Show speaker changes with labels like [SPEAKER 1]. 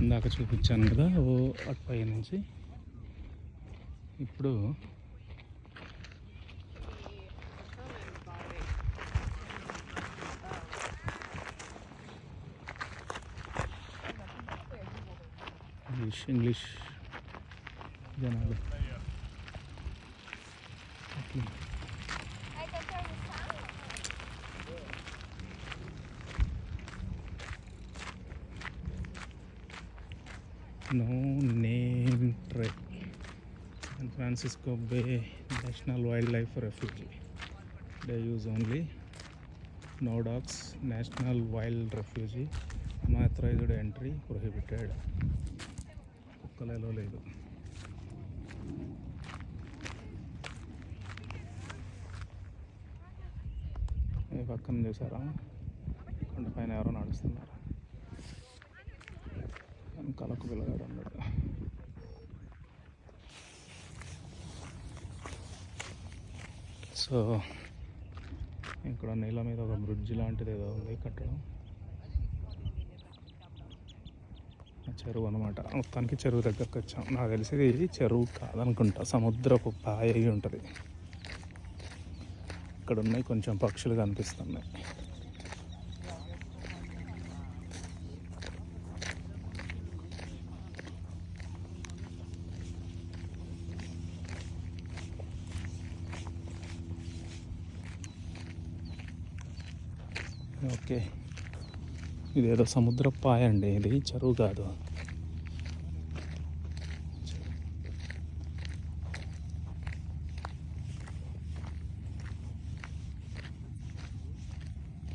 [SPEAKER 1] ఇందాక చూపించాను కదా ఓ అటుపై నుంచి. ఇప్పుడు ఇంగ్లీష్ జనాలు no name trek San Francisco Bay National Wildlife Refuge. They use only no dogs. National Wild Refuge. Unauthorized entry prohibited. కుక్కలలో లేదు. ఈ పక్కన చూసారా కొండపైన ఎవరో నడుస్తున్నారు. వెనకాలకు పిల్లగాడు ఉన్నాడు. సో ఇక్కడ నీళ్ళ మీద ఒక బ్రిడ్జ్ లాంటిది ఏదో ఉంది కట్టడం. చెరువు అనమాట. మొత్తానికి చెరువు దగ్గరకు వచ్చాం. నాకు తెలిసి ఇది చెరువు కాదనుకుంటా, సముద్రపు పాయ అయి ఉంటుంది. ఇక్కడ ఉన్నాయి కొంచెం పక్షులు కనిపిస్తున్నాయి. ఓకే, ఇదేదో సముద్ర పాయ అండి, ఇది చెరువు కాదు.